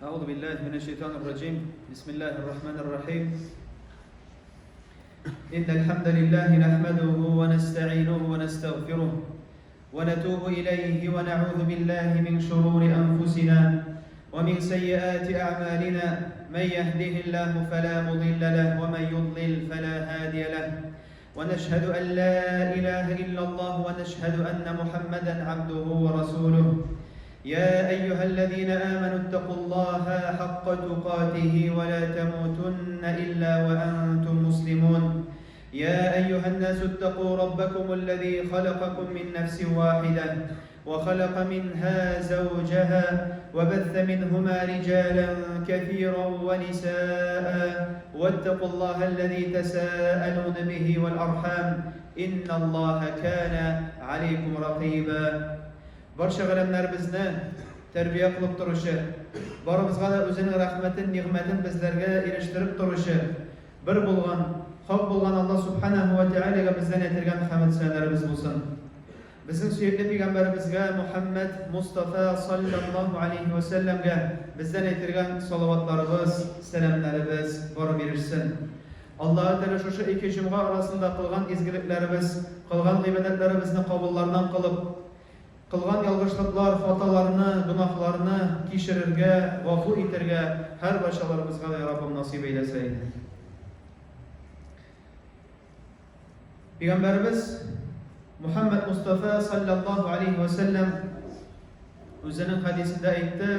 أعوذ بالله من الشيطان الرجيم. بسم الله الرحمن الرحيم. إن الحمد لله نحمده ونستعينه ونستغفره ونتوب إليه ونعوذ بالله من شرور أنفسنا ومن سيئات أعمالنا. من يهده الله فلا مضل له ومن يضلل فلا هادي له. ونشهد أن لا إله إلا الله ونشهد أن محمدا عبده ورسوله. يا أيها الذين آمنوا اتقوا الله حق تقاته ولا تموتن إلا وأنتم مسلمون. يا أيها الناس اتقوا ربكم الذي خلقكم من نفس واحدة وخلق منها زوجها وبث منهما رجالا كثيرا ونساء واتقوا الله الذي تساءلون به والأرحام إن الله كان عليكم رقيبا. Barcha g'alamlarimizni tarbiya qilib turishi, borimizga o'zining rahmatin, ne'matin bizlarga erishtirib turishi, bir bo'lgan, haq bo'lgan Alloh subhanahu va taolaga bizdan aytilgan hamd sanolarimiz bo'lsin. Bizning suyukli payg'ambarimizga Muhammad Mustafa sallallohu alayhi va sallamga bizdan aytilgan salovatlarimiz, salomlarimiz borib erishsin. Alloh taolo shu ikki juma orasida qilgan ezgiliklarimiz, qilgan ibodatlarimizni qabullardan qilib, qilgan yolg'izliklar, xatolarni, gunohlarni kechirishga, g'afur etirga har barchalarimizga Rabbim nasib eylesin. Peygamberimiz Muhammed Mustafa sallallahu aleyhi ve sellem o'zining hadisida aytdi: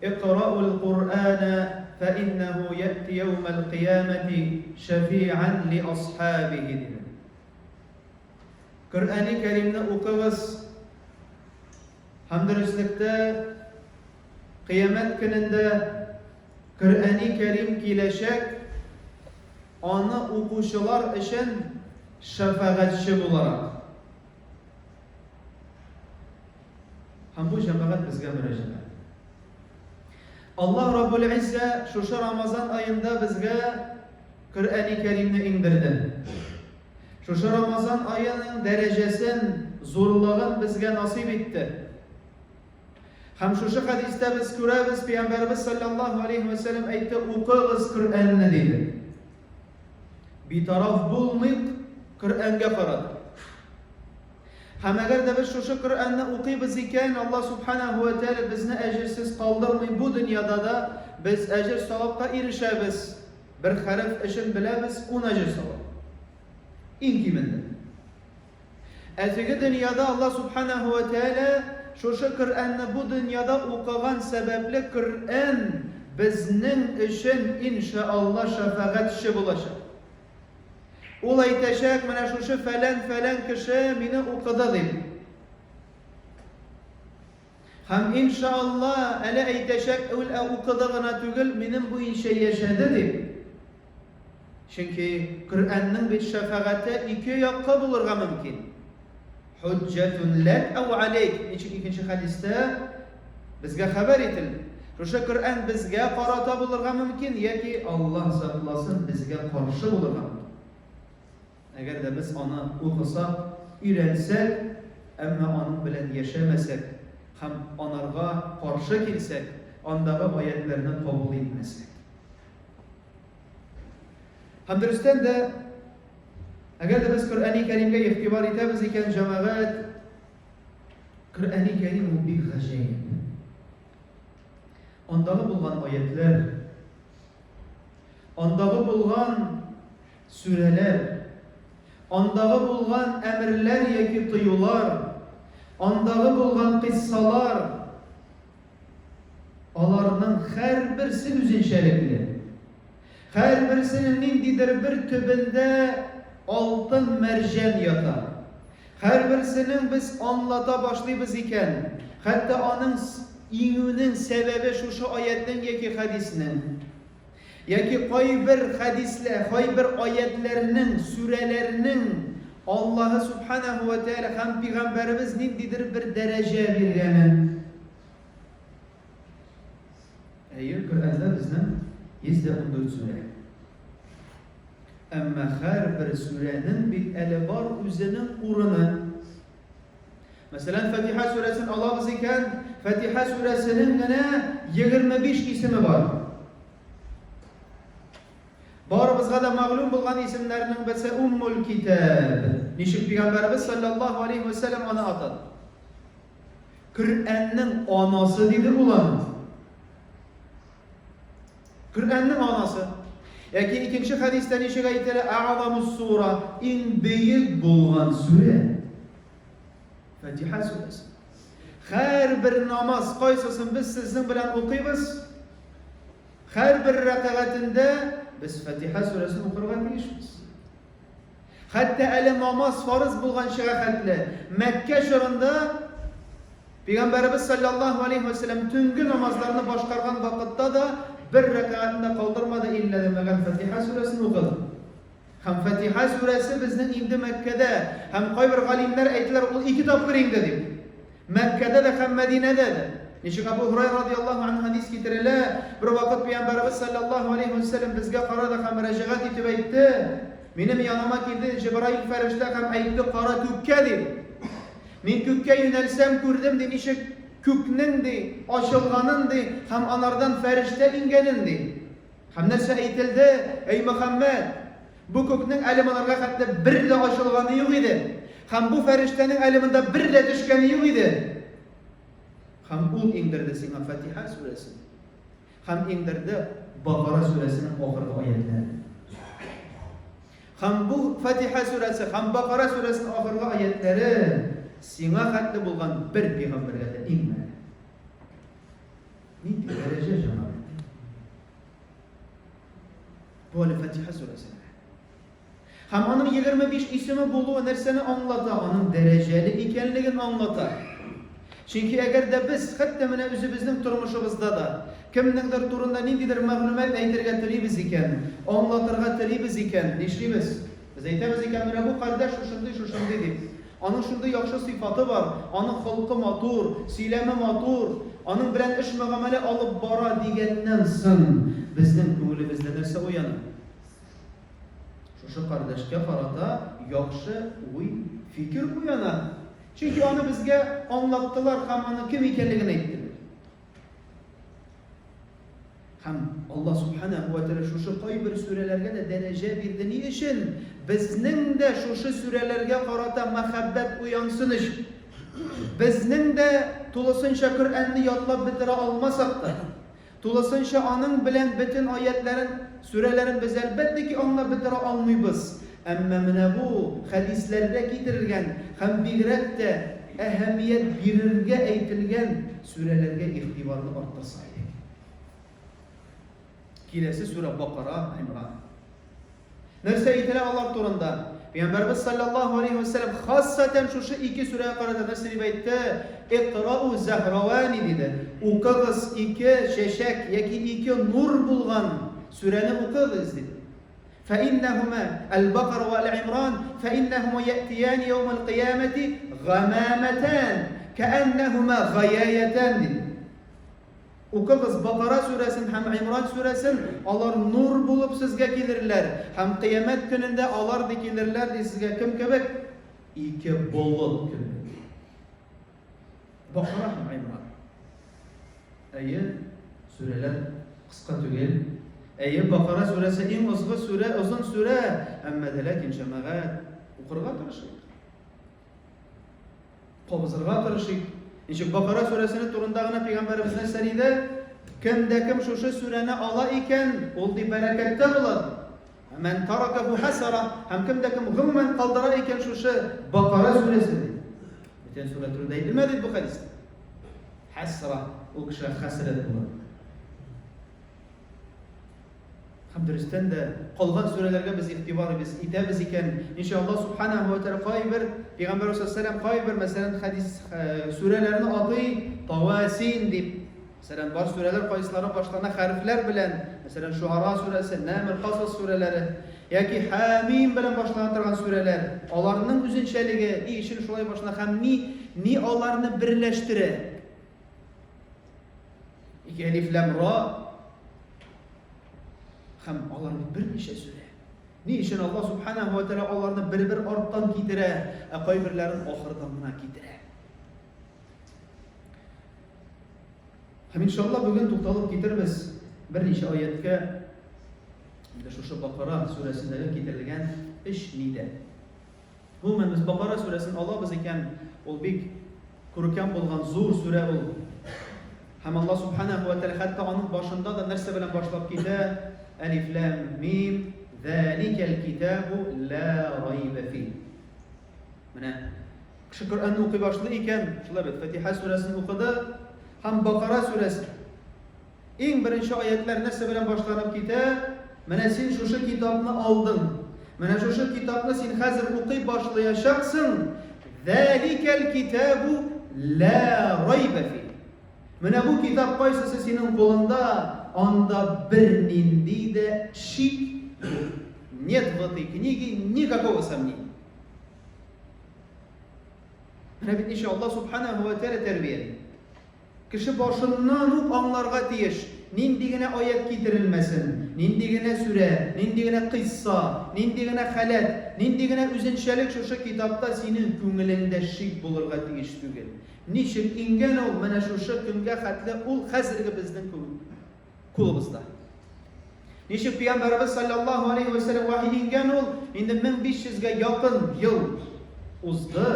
"Iqra'ul Qur'ana fa innahu ya'ti yawmal qiyamati shafi'an li ashabihi." Qur'oni Karimni o'qiymiz. Hamdurustlikda qiyomat kunida Qur'oni Karim kelajak onu o'quvchilar uchun shafaatchi bo'laroq. Ham bu shafaat bizga murojaat. Alloh Rabbul Izza shu Ramazon oyida bizga Qur'oni Karimni indirdi. Şu Ramazan ayının derecesinin zorluğun bizge nasip etti. Hem şu hadiste biz görürüz, Peygamberimiz sallallahu aleyhi ve sellem ayette okuyuz Kur'an'ını dedi. Bir taraf bulmayıp Kur'an'a faradı. Hem eğer de biz şu Kur'an'ı okuyuz iken Allah subhanahu ve teala bizni ecirsiz kaldırmayı bu dünyada da biz ecir savabka erişebiz. Bir harf için bile biz 10 ecir savab. İn kiminde? Öteki dünyada Allah subhanahu ve teala şu Kur'an'ı bu dünyada okuyan sebeple Kur'an bizning için inşallah şefaatçi bulacak. Ol aytacak, mana şu falan kişi meni okudu deyip. Hem inşallah ele aytacak, ol okuduğuna tügül menin bu işe yaşadı deyip. Çünkü Kur'an'ın bir şefaati iki yakka bulurga mümkün. Hüccetun lek ev aleyk. İkinci hadiste bizge haber etildi. Şu Kur'an bizge qarata bulurga mümkün ya ki Allah saklasın bizge karşı bulurga mümkün. Eğer de biz onu okusak, öğrensek ama onun bilen yaşamasak, hem onlarga karşı kelsek, ondağı ayetlerini kabul etmesek. Hamdurustan da eğer de biz Kur'an-ı Kerim'e ihtibar etmemiz iken cemaat, Kur'an-ı Kerim o bir gacayip. Ondağı bulgan ayetler, ondağı bulgan süreler, ondağı bulgan emirler yaki tıyular, ondağı bulgan kıssalar, onlarının her birisi üzünçelikli. Her birisinin nindidir bir tübünde altın mercan yatar. Her birisinin biz anlata başlayız iken, hatta onun inünün sebebi şu ayetten yeki hadisinin, yeki koy bir hadisler, koy bir ayetlerinin, sürelerinin Allah'ı subhanahu ve teala hem peygamberimiz nindidir bir derece bilgenin. Eğer Kur'an'da bizden 114 süre. Ama her bir sürenin bir eli var, üzerinin urunu. Mesela Fatiha suresini alabız iken Fatiha suresinin gene 25 ismi var. Barımızga da mağlum bulgan isimlerinin birisi Ummul Kitab. Nişik Peygamberimiz sallallahu aleyhi ve sellem ana atadı. Kur'an'ın anası dedi ulan. Kur'an'ın anası. Yaki ikinci hadiste nişik ayetleri A'zamus sura, in büyük bulgan sure. Fatiha suresi. Her bir namaz kaysasın biz sizin bilen okuyuz. Her bir rekatinde biz Fatiha suresini okurga tegishmiz. Hatta ele namaz farz bulgan şehatle Mekke şehrinde Peygamberimiz sallallahu aleyhi ve sellem tüngü namazlarını başkargan vakitte da bir rekatinde kaldırmadı illa demegan Fatiha suresini okudu. Hem Fatiha suresi bizden indi Mekke'de. Hem kayber galimler ayettiler o iki tapır indi dedi. Mekke'de de hem Medine'de de. Nişik Abu Hurayra radıyallahu anh hadis getirirler. Bir vakit Peygamberimiz sallallahu aleyhi ve sellem bizge qarada hem recaat etip aytti. Benim yanıma geldi Cebrail ferişte hem aytti qara tükke dedi. Men kökке yönelsem gördüm de nişik köknün de açılganın de hem anardan ferişte ingenin de. Hem nerse aytildi ey Muhammed bu köknün elimanlarga hatta bir de açılganı yok idi. Hem bu feriştenin eliminde bir de düşkeni yok idi. Hem ul indirdi sana Fatiha suresini. Hem indirdi Bakara suresinin ahırkı ayetleri. Hem bu Fatiha suresi, hem Bakara suresinin ahırkı ayetleri sana hatta bulgan bir peygamberge de inmedi. Ne derece canavar? Bu hali Fatiha suresi. Hem onun 25 ismi buluğu nerseni anlata, onun dereceli ikenliğini anlata. Çünkü eğer de biz hatta mene özümüzün turmuşumuzda da kimnindir turunda nindidir mağlumat aytırga telibiz iken, anlatırga telibiz iken, neşrimiz? Biz aytamiz iken mene bu kardeş şuşundu deyip. Onun şunda yaxşı sıfatı var, onun halkı matur, silemi matur, onun bilen iş müamele alıp bara degenden soň bizden köngülümizde nerse uyanır. Şu kardeşke karata yaxşı uy fikir uyanar. Çünkü onu bizge anlattılar, hem onu kim ekenligini ayttılar. Hem Allah subhanahu ve teala şu kayber sürelerge de derece birdiği için bizning de şu sürelerge karata muhabbet uyansın iş. Bizning de tulasınca Kur'an'ı yatlab bitire almasak da tulasınca onun bilen bütün ayetlerin, sürelerin biz elbette ki onunla bitire almayız. Ama mene bu hadislerde getirilgen hem bigrek de ehemmiyet birirge eğitilgen sürelerge ihtibarını arttırsaydı. Kilesi sure Bakara, İmran. Nerse eğitilen Allah turunda Peygamberimiz sallallahu aleyhi ve sellem hassaten şu iki sureye karada nerse rivayette İqra'u Zahravani dedi. Okağız iki şeşek, yaki iki nur bulgan süreni okağız dedi. فإنهما البقر والعمران فإنهما يأتيان يوم القيامة غمامتان كأنهما غيايتان. Okuyuz Bakara suresini hem İmran suresini alar nur bulup sizge gelirler. Hem kıyamet gününde alar dikilirler de sizge kim kebek? İki bulut kebek. Bakara hem İmran. Eyi süreler kıska tügel. Eyi Bakara suresi en uzun sure ama de lakin cemaat okurga tırışık. Qabızırga tırışık. İşte Bakara suresinin turundağına Peygamberimizden seride kimde kim şu sureni ala iken oldu berekette bular. Men tarakahu hasara hem kimde kim gımmen kaldıra iken şu Bakara suresidir. Bütün sure turunda edilmedi bu hadiste. Hasra o kişi hasret bular. Hamdülillah de kalgan sürelerge biz ihtibarı biz idemiz iken inşallah subhanahu ve teala kayber Peygamber sallallahu aleyhi ve sellem kayber mesela hadis sürelerini adı Tawasin deyip mesela var süreler kayısların başlarına harfler bilen mesela Şuara suresi, Naml, Qasas süreleri yaki Hamim bilen başlandıran süreler onlarının üzünçeliği işin şolay başına hem ni onlarını birleştire iki elif lam ra hem onların bir neşe süre. Ni için Allah subhanahu ve teala onlarını bir arttan gidire, kaybirlerin ahırdanına gidire. Һәм иншалла бүген тукталып китербез берничә аяткә. Инде шушы Бакара сүрәсендәге китерелгән эш нидә? Гомумән без Бакара сүрәсен алабыз икән, ул бик күркәм булган зур сүрә ул. Һәм Аллаһ субханаһу ва тәала хәтта аның башында да нәрсә белән башлап китә? Алиф лам мим заликал китабу ла райба фи. Менә кеше Коръәнне укый башлый икән, шулай бит Фатиха сүрәсен укыды һәм Бакара сүрәсе. Иң беренче аятлар нәрсә белән башланып китә? Менә син шушы китапны алдың. Менә шушы китапны син хәзер укый башлаячаксың. Заликал китабу ла райба фи. Менә бу китап кайсысы синең кулында, анда бер нинди дә шик нет в этой книге никакого сомнения. Менә бит ничә Аллаһ субханаһу ва тәала тәрбияли. Кеше башыннан ук аңларга тиеш. Нинди генә аят китерелмәсен, нинди генә сүрә, нинди генә кыйсса, нинди генә халәт, нинди генә үзенчәлек шушы китапта синең күңелеңдә шик булырга тиеш түгел. Ничек ингән ул менә шушы көнгә хәтле ул хәзерге безнең кулыбызда. Ничек Пәйгамбәрбез саллаллаһу алейхи ва саллям вахи ингән ул инде 1500-гә якын ел узды.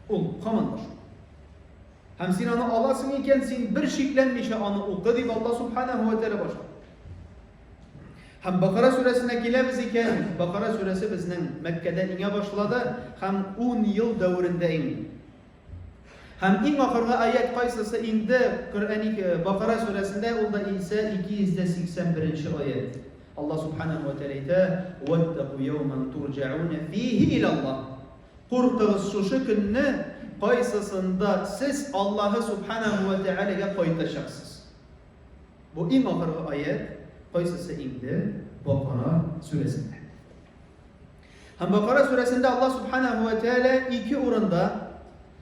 Ул һаман бар. Һәм син аны аласың икән, син бер шикләнмичә аны укы дип Аллаһ субханаһу ва тәала башлый. Һәм Бакара сүрәсенә киләбез икән, Бакара сүрәсе безнең Мәккәдә иңә башлады һәм 10 ел дәврендә иңде. Һәм иң ахыргы аят кайсысы инде Коръән Бакара сүрәсендә, ул да Иса 281-нче аят. Аллаһ субханаһу ва тәала әйтә: "Ваттaqu yawman turja'una fihi ila Allah." Куркыгыз шушы көнне, кайсысында сез Аллаһы субханаһу ва тәаләгә кайтачаксыз. Бу иң ахыргы аят кайсысы инде Бакара сүрәсендә. Һәм Бакара сүрәсендә Аллаһ субханаһу ва тәалә 2 урында,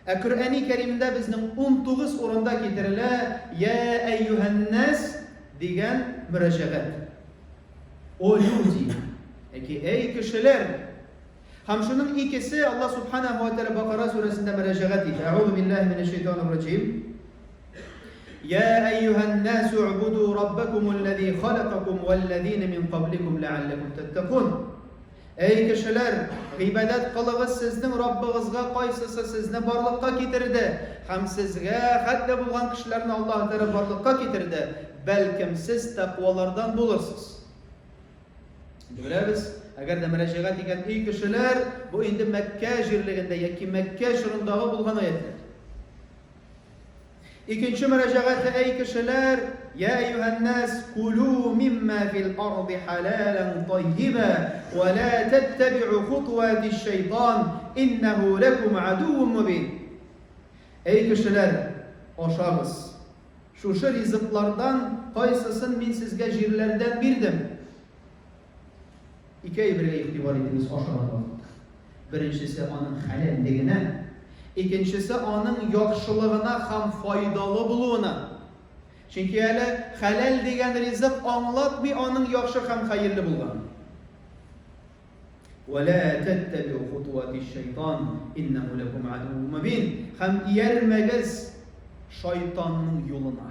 Коръәни Кәримдә безнең 19 урында китерелә "Я әйюһән-нас" дигән мөрәҗәгать. О люди, эй кешеләр. Һәм шуның икесе Аллаһ субханаһу ва тәалә Бакара сүрәсендә мөрәҗәгать итә. Аузу биллаһи минәш шайтанир раҗим. يا أيها الناس اعبدوا ربكم الذي خلقكم والذين من قبلكم لعلكم تتقون. Ey kişiler, ibadet kılığız sizden Rabbinizga kaysysı sizni barlıkka kitirdi. Hem sizge hatta bulgan kişilerin Allah Teala barlıkka kitirdi. Belkim siz takvalardan bulursunuz. Biliriz, eğer de müracaat eken ey kişiler, bu indi Mekke jirliginde yaki Mekke şırındağı bulgan ayetler. İkinci müracaat ey kişiler, يا أيها الناس كلوا مما في الأرض حلالا طيبا ولا تتبعوا خطوات الشيطان إنه لكم عدو مبين. Ey kişiler, aşağız. Şu rızıklardan kaysısın min sizge jirlerden birdim. İki birge ihtibar ediniz aşağıda. Birincisi onun halalliğine, ikincisi onun yaxşılığına hem faydalı buluğuna. Çünkü hele halal degen rızık anlatmay onun yaxşı hem hayırlı bulgan. وَلَا تَتَّبِعُوا خُطُوَاتِ الشَّيْطَانِ اِنَّهُ لَكُمْ عَدُوٌّ مُبِينٌ. Hem iyermegiz şeytanın yoluna.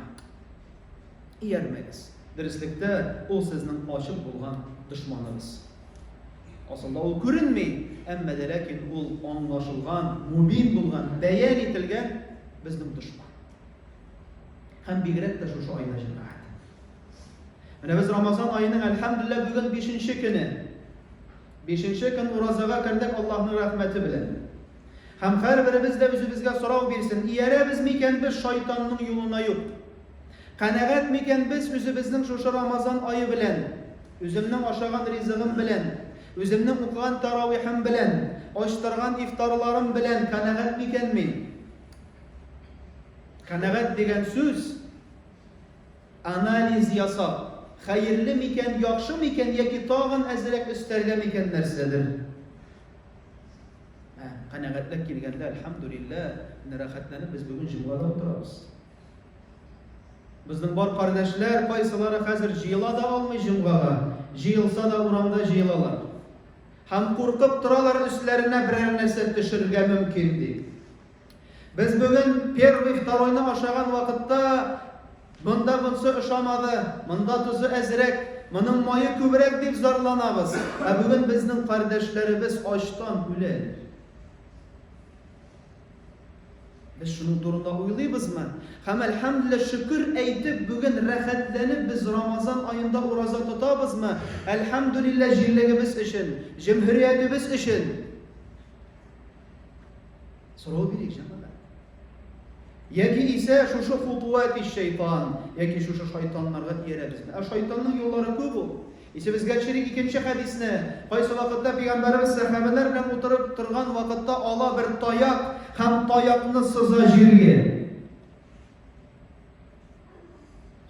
İyermegiz. Derslikte o sizin açık bulgan düşmanınız. Aslında o görünmey, ama de lakin o anlaşılgan, mubin bulgan, beyan etilgen bizning düşman. Hem bigrek de şu ayına cemaat. Yani biz Ramazan ayının elhamdülillah bugün 5. günü. 5. gün urazaga kirdik Allah'ın rahmeti bilen. Hem her birimiz de bizge sorav birsin. İyere biz miken biz şeytanın yoluna yok. Kanagat miken biz özümüzün şu Ramazan ayı bilen, özümden aşağıdan rizqim bilen, özümden okugan taravihim bilen, açtırgan iftarlarım bilen kanagat miken mi? Kanagat degen söz analiz yasab. Hayırlı miken, yaxşı miken, yaki tağın ezrek üsterge miken nersedir? Kanagatlik kelgende elhamdülillah nerahatlanıp biz bugün jumgada oturabız. Bizning bor kardeşler qaysilari hazır jiyila da almay jumgaga, jiyilsa da uramda jiyilalar. Hem korkup turalar üstlerine birer narsa düşürge mümkün değil. Biz bugün первый, второйны ашаган вакытта монда bunсы ошамады, монда тузы әзрәк, моның майы күбрәк дип зарланабыз. Бүген безнең кардәшләребез ачтан үләләр. Biz şunun турында уйлыйбызмы? Һәм әлхәмдүлилләһ шөкер әйтеп бүген рәхәтләнеп без Рамазан аенда ураза тотабызмы? Әлхәмдүлилләһ җирлегебез өчен, җәмгыятебез өчен. Сорау бирик җәмәгать. Яки исә шушы футуат шайтан, яки шушы шайтаннарга тиерәбезме? Шайтанның юллары күп ул. Исә безгә шәрик икенче хәдисне, кайсы вакытта пәйгамбәрбез сахабалар белән утырып торган вакытта ала бер таяк һәм таякны сыза җиргә.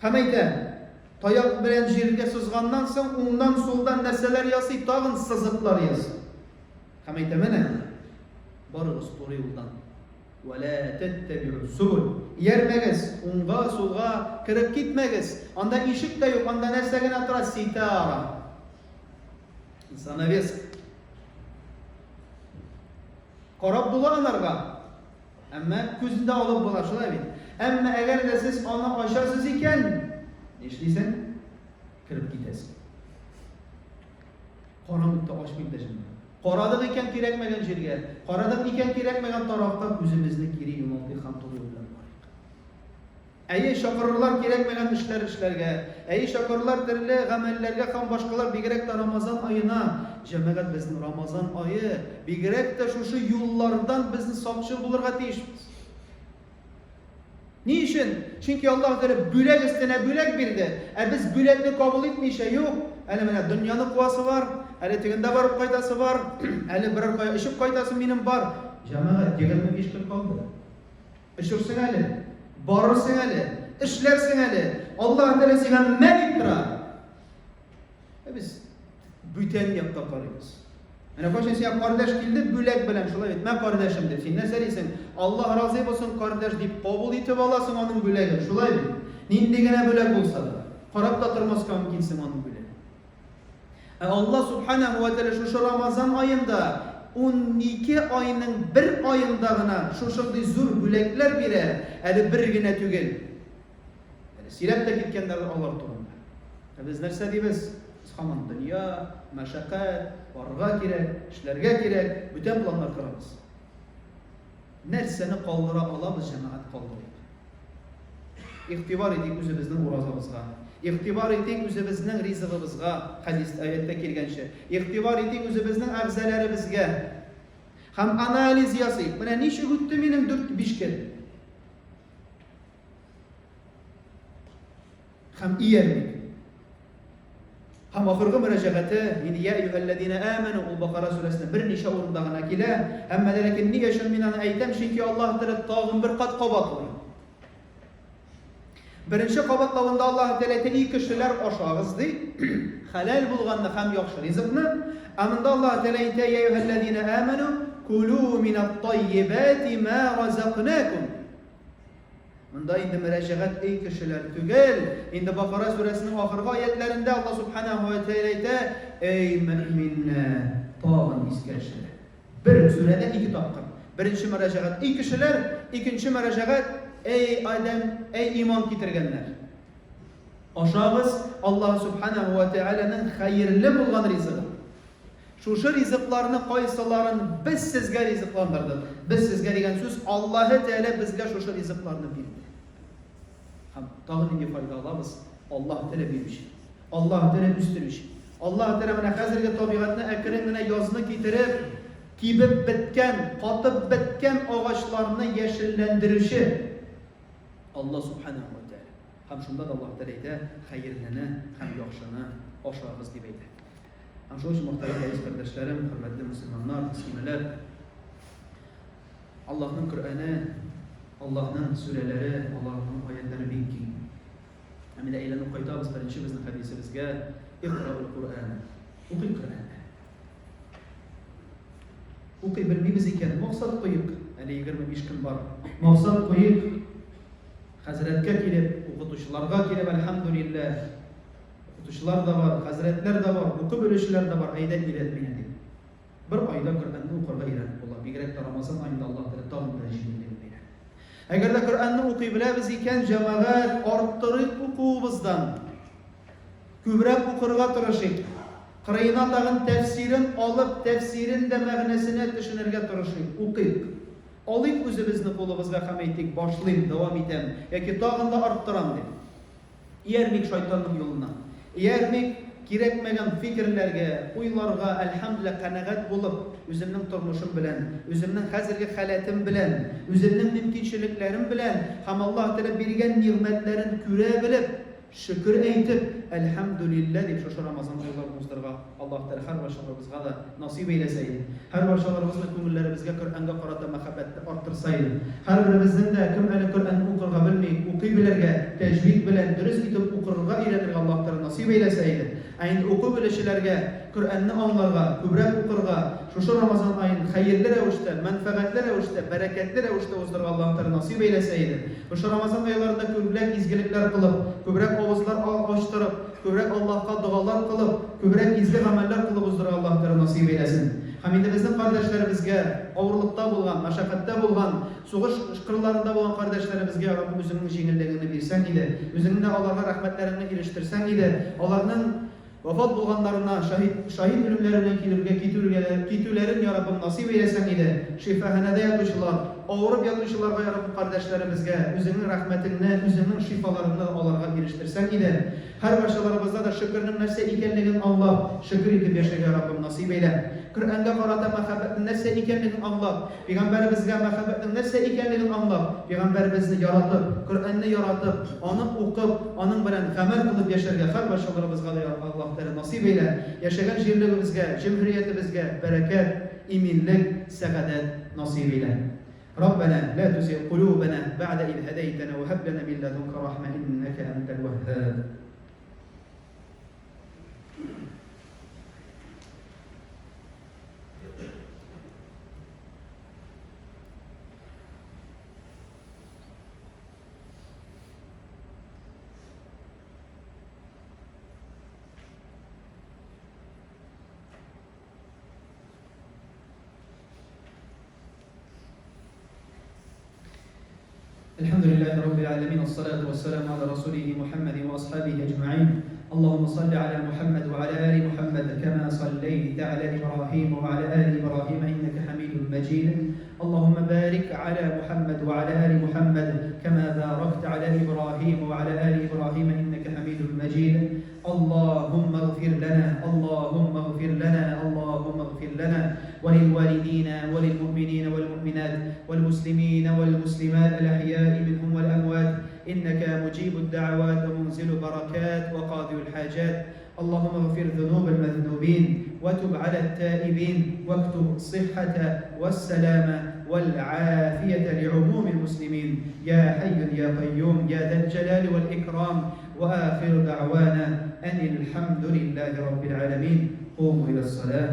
Һәм әйтә, таяк белән җиргә сызганнан соң уңдан сулдан нәрсәләр ясый, тагын сызыклар ясый. Һәм әйтә, менә барыгыз туры юлдан. ولا تتبعوا السبل. Йәрмәгез, уңга, сулга киреп китмәгез. Анда ишек тә юк, анда нәрсә генә тора? Ситара. Занавес. Карап була анарга. Әмма күзендә алып була, шулай бит. Әмма әгәр дә сез аны ачасыз икән, нишлисең? Киреп китәсең. Карамыкта ачмыйм дәшем. Карадык икән кирәкмәгән җиргә, карадык икән кирәкмәгән тарафта күзебезне кире юналтыйк һәм туры юлдан барыйк. Әйе, шакырлар кирәкмәгән эшләр эшләргә, әйе, шакырлар төрле гамәлләргә һәм башкалар бигрәк тә Рамазан аена, җәмәгать безнең Рамазан ае, бигрәк тә шушы юллардан безне сакчы булырга тиешбез. Ни өчен? Чөнки Аллаһ Тәгалә бүләк өстенә бүләк бирде. Без бүләкне кабул итмичә, юк, әле менә дөньяны куасы бар, әле тегендә барып кайтасы бар, әле берәр кая эчеп кайтасы минем бар. Җәмәгать 25 көн калды. Эчерсең әле, барырсың әле, эшләрсең әле. Аллаһ Тәгалә сиңа мәгъ итра. Без бүтән якка карыйбыз. Менә кайчан сиңа кардәш килде бүләк белән, шулай бит. Мен кардәшем дип, син нәрсә дисең? Аллаһ разый булсын, кардәш дип кабул итеп аласың аның бүләген, шулай бит. Нинди генә бүләк булса да, карап та тормаска мөмкинсең аның бүләген. Аллаһ Субханаһу ва Тәгалә шушы Рамазан аенда 12 айның бер аенда гына шушындый зур бүләкләр бирә, әле бер генә түгел. Әле сирәп тә киткәннәр алар турында. Без нәрсә дибез? Һаман дөнья, мәшәкать, барырга кирәк, эшләргә кирәк, бүтән планнар корабыз. Нәрсәне калдыра алабыз, җәмәгать калдырыйк. Игътибар итик үзебезнең уразабызга. Игътибар итик үзебезнең ризыгыбызга, хәдис аятта килгәнчә. Игътибар итик үзебезнең әгъзаларыбызга. Һәм анализ ясыйк. Менә ничек үтте минем 4-5 көн? Һәм иярмик. Һәм ахыргы мөрәҗәгате, "Я әйюһәлләзина аману" ул Бакара сүрәсендә берничә урында гына килә. Әмма ләкин ни өчен мин аны әйтәм? Чөнки Аллаһ Тәгалә тагын бер кат кабатлый. Беренче кабатлавында Аллаһ Тәгалә әйтә, кешеләр ашагыз ди, хәлал булганны һәм яхшы ризыкны. Амында Аллаһ Тәгалә әйтә, "Я әйюһәлләзина аману кулу минат-таййибати ма разакнакум". Монда инде мөрәҗәгать эй кешеләр түгел. Инде Бакара сүрәсенең ахыргы аятларында Аллаһ Субханаһу ва Тәгалә әйтә, "Эй мөэминнәр, тагын искәшеләр". Бер сүрәдә 2 тапкыр. Беренче мөрәҗәгать эй кешеләр, икенче мөрәҗәгать эй адам, эй иман китергәннәр. Ашагыз Аллаһ Субханаһу ва Тәгаләнең хәерле булган ризыгы. Шушы ризыкларны кайсыларын без сезгә ризыкландырдык. Без сезгә дигән сүз Аллаһ Тәгалә безгә шушы ризыкларны бирде. Һәм тагын нинди файда алабыз? Аллаһ Тәгалә бирүче. Аллаһ Тәгалә үстерүче. Аллаһ Тәгалә менә хәзерге табигатьне әкрен генә язны китереп, кибеп беткән, катып беткән агачларны яшелләндерүче. Аллаһ Субханаһу ва Тәгалә. Һәм шунда да Аллаһ Тәгалә әйтә, хәерлене һәм яхшыны ашагыз дип әйтә. Һәм шуның өчен мөхтәрәм әзиз кардәшләрем, хөрмәтле мөселманнар, мөслимәләр, Аллаһның Коръәне, Аллаһның сүрәләре, Аллаһның аятлары бик киң. Һәм дә әйләнеп кайтабыз беренче безнең хәдисебезгә, "Иқрa'ул Qur'ан". Укый Коръәнне. Укый белмибез икән, максат куйык. Әле 25 көн бар. Максат куйык. Хәзрәткә килеп, укытучыларга килеп, әлхәмдүлилләһ. Укытучылар да бар, хәзрәтләр дә бар, укып белүчеләр дә бар. Әйдә өйрәт мине дип. Бер айда Коръәнне укырга өйрәнеп була. Бигрәк тә Рамазан аенда Аллаһ Тәгалә тагын да җиңеллек бирә. Eğer de Kur'an'ı okuyabiliriz iken cemaat arttırıp okuyubuzdan kübrek okurga tırışık. Kırayına tağın tefsirin alıp tefsirin de mağnesine düşünürge tırışık. Okuyup. Alıp özümüzni kolumuzga ham ettik, başlayayım, devam etem. Yaki tağın da arttıram de. Iyermik şeytanın yoluna. Iyermik gerekmegen fikirlerge, uylarga elhamdülillah kanaat bulup, özümnün turmuşum bilen, özümnün hazırki halatim bilen, özümnün mümkünçiliklerim bilen, ham Allah Teala bergen nimetlerin küre bilip, şükür eytip, elhamdülillah deyip şu Ramazan aylarımızda Allah Teala her başarılarımızga da nasip eyleseydi. Her başarılarımızla kömürlerimizge Kur'an'a karata mehabbeti arttırsaydı. Her birimizin de kim eli Kur'an'ı okurga bilmeyip, okuyubilerge, tecvid bilen, dürüst itip okurga eğlenir Allah Teala nasip eyleseydi. Aynı oku bileşilerge, Kur'an'ı anlarga, kübrek okurga, şu Ramazan ayın hayırlı revişte, menfaatli revişte, bereketli revişte ozdurga Allah Teala nasip eyleseydi. Şu Ramazan aylarında kübrek izgilikler kılıp, kübrek ovuzlar açtırıp, kübrek Allah'a dualar kılıp, kübrek izgi ameller kılıp ozdurga Allah Teala nasip eylesin. Haminde bizim kardeşlerimizge, ağırlıkta bulgan, meşakkatte bulgan, soğuş kırlarında bulgan kardeşlerimizge Rabbim özünün jengilliğini bilsen idi, özünün de Allah'a rahmetlerini iliştirsen idi, Allah'ın vefat bulganlarına, şahit ölümlerine kitülerin ya Rabbim nasip eylesen idi, şifahanede yatışılar, ağırıp yatışılar ya Rabbim kardeşlerimizge, özünün rahmetini, özünün şifalarını Allah'a iliştirsen idi. Her başkalarımızda da şükürün nese ikenliğin Allah, şükür edip yaşa ya Rabbim nasip eyle. Kur'an'da karata mehabbetin nese ikenliğin Allah, Peygamberimizge mehabbetin nese ikenliğin Allah, Peygamberimizni yaratıp, Kur'an'ı yaratıp, onu okup, onun bilen amel kılıp yaşarga her başkalarımızga da Allah Teala nasip eyle. Yaşayan şiirliğimizge, cumhuriyetimizge bereket, iminlik, saadet nasip eyle. ربنا لا تزغ قلوبنا بعد إذ هديتنا وهب لنا من لدنك رحمة إنك أنت الوهاب. الحمد لله رب العالمين والصلاة والسلام على رسوله محمد وأصحابه أجمعين. اللهم صل على محمد وعلى آل محمد كما صليت على إبراهيم وعلى آل إبراهيم إنك حميد مجيد. اللهم بارك على محمد وعلى آل محمد كما باركت على إبراهيم وعلى آل إبراهيم إنك حميد مجيد. اللهم اغفر لنا، اللهم اغفر لنا، اللهم اغفر لنا وللوالدين وللمؤمنين والمؤمنات والمسلمين والمسلمات الأحياء منهم والأموات إنك مجيب الدعوات ومنزل بركات وقاضي الحاجات. اللهم اغفر ذنوب المذنوبين وتب على التائبين واكتب الصحة والسلامة والعافية لعموم المسلمين يا حي يا قيوم يا ذا الجلال والإكرام. وآخر دعوانا أن الحمد لله رب العالمين. قوموا إلى الصلاة.